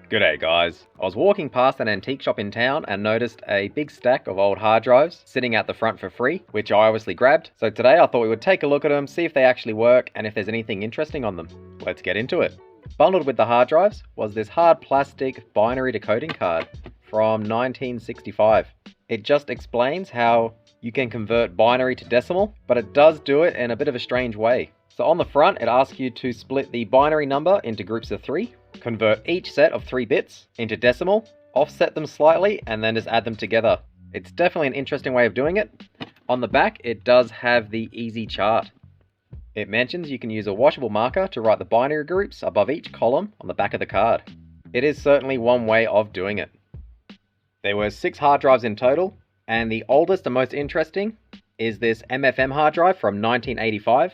G'day guys. I was walking past an antique shop in town and noticed a big stack of old hard drives sitting at the front for free, which I obviously grabbed. So today I thought we would take a look at them, see if they actually work and if there's anything interesting on them. Let's get into it. Bundled with the hard drives was this hard plastic binary decoding card from 1965. It just explains how you can convert binary to decimal, but it does do it in a bit of a strange way. So on the front, it asks you to split the binary number into groups of 3, convert each set of 3 bits into decimal, offset them slightly, and then just add them together. It's definitely an interesting way of doing it. On the back, it does have the easy chart. It mentions you can use a washable marker to write the binary groups above each column on the back of the card. It is certainly one way of doing it. There were 6 hard drives in total, and the oldest and most interesting is this MFM hard drive from 1985.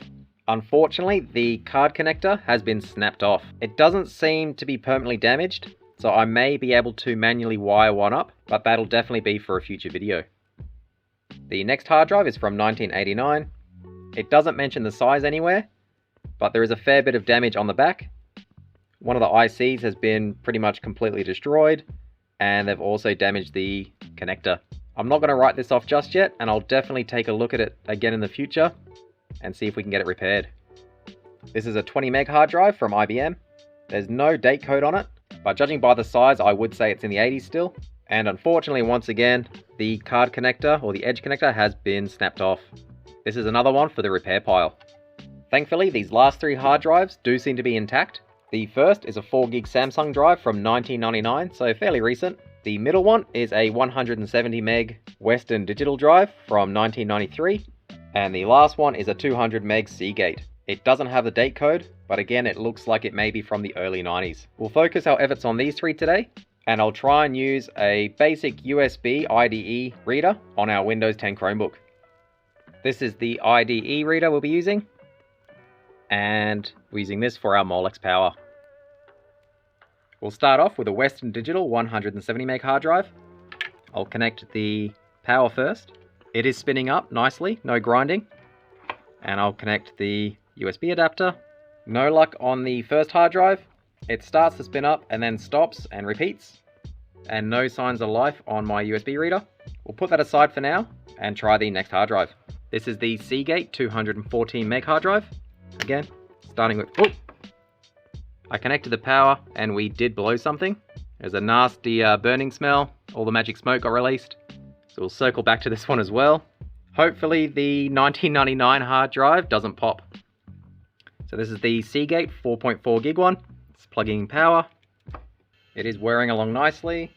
Unfortunately, the card connector has been snapped off. It doesn't seem to be permanently damaged, so I may be able to manually wire one up, but that'll definitely be for a future video. The next hard drive is from 1989. It doesn't mention the size anywhere, but there is a fair bit of damage on the back. One of the ICs has been pretty much completely destroyed, and they've also damaged the connector. I'm not going to write this off just yet, and I'll definitely take a look at it again in the future and see if we can get it repaired. This is a 20 meg hard drive from IBM. There's no date code on it, but judging by the size, I would say it's in the 80s still. And unfortunately, once again, the card connector or the edge connector has been snapped off. This is another one for the repair pile. Thankfully, these last 3 hard drives do seem to be intact. The first is a 4 gig Samsung drive from 1999, so fairly recent. The middle one is a 170 meg Western Digital drive from 1993. And the last one is a 200 meg Seagate. It doesn't have the date code, but again, it looks like it may be from the early 90s. We'll focus our efforts on these 3 today, and I'll try and use a basic USB IDE reader on our Windows 10 Chromebook. This is the IDE Reader we'll be using, and we're using this for our Molex power. We'll start off with a Western Digital 170 meg hard drive. I'll connect the power first. It is spinning up nicely, no grinding. And I'll connect the USB adapter. No luck on the first hard drive. It starts to spin up and then stops and repeats. And no signs of life on my USB reader. We'll put that aside for now and try the next hard drive. This is the Seagate 214 meg hard drive. Again, starting with, I connected the power and we did blow something. There's a nasty burning smell. All the magic smoke got released. So we'll circle back to this one as well. Hopefully the 1999 hard drive doesn't pop. So this is the Seagate 4.4 gig one. It's plugging power. It is wearing along nicely.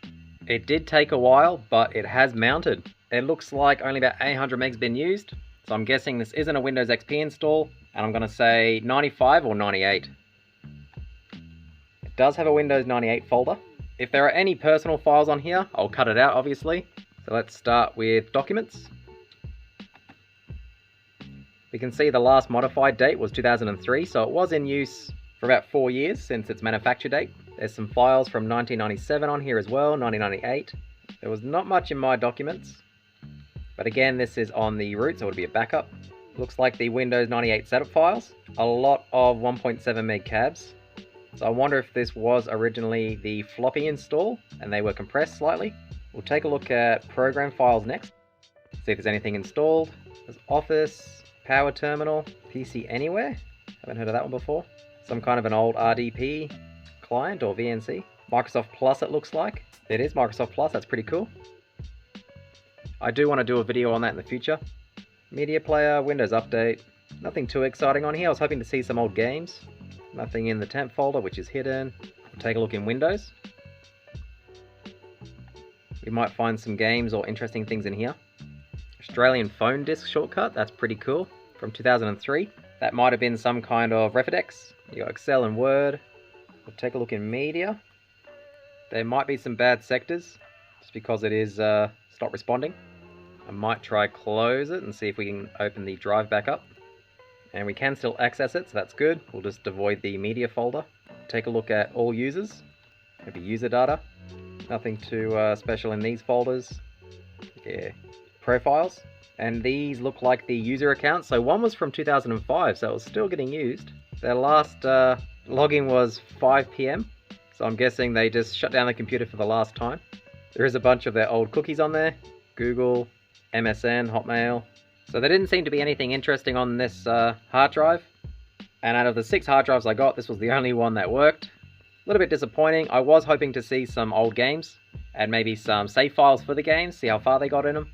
It did take a while, but it has mounted. It looks like only about 800 megs been used. So I'm guessing this isn't a Windows XP install, and I'm gonna say 95 or 98. It does have a Windows 98 folder. If there are any personal files on here, I'll cut it out obviously. So let's start with documents. We can see the last modified date was 2003, so it was in use for about 4 years since its manufacture date. There's some files from 1997 on here as well, 1998. There was not much in my documents, but again, this is on the root, so it'll be a backup. Looks like the Windows 98 setup files, a lot of 1.7 meg cabs. So I wonder if this was originally the floppy install and they were compressed slightly. We'll take a look at program files next. See if there's anything installed. There's Office, Power Terminal, PC Anywhere. Haven't heard of that one before. Some kind of an old RDP client or VNC. Microsoft Plus it looks like. It is Microsoft Plus, that's pretty cool. I do want to do a video on that in the future. Media player, Windows Update. Nothing too exciting on here. I was hoping to see some old games. Nothing in the temp folder, which is hidden. We'll take a look in Windows. We might find some games or interesting things in here. Australian phone disk shortcut, that's pretty cool. From 2003. That might have been some kind of Refidex. You got Excel and Word. We'll take a look in media. There might be some bad sectors, just because it is stop responding. I might try close it and see if we can open the drive back up. And we can still access it, so that's good. We'll just avoid the media folder. Take a look at all users. Maybe user data. Nothing too special in these folders. Yeah, profiles. And these look like the user accounts. So one was from 2005, so it was still getting used. Their last login was 5 PM. So I'm guessing they just shut down the computer for the last time. There is a bunch of their old cookies on there. Google, MSN, Hotmail. So there didn't seem to be anything interesting on this hard drive. And out of the 6 hard drives I got, this was the only one that worked. A little bit disappointing. I was hoping to see some old games and maybe some save files for the games, see how far they got in them.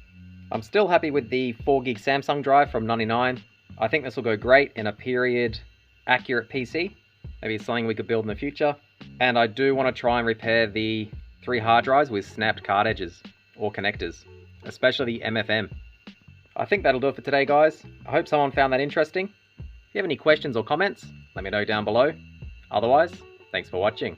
I'm still happy with the 4GB Samsung drive from 99. I think this will go great in a period accurate PC. Maybe it's something we could build in the future. And I do want to try and repair the 3 hard drives with snapped card edges or connectors, especially the MFM. I think that'll do it for today, guys. I hope someone found that interesting. If you have any questions or comments, let me know down below. Otherwise, thanks for watching.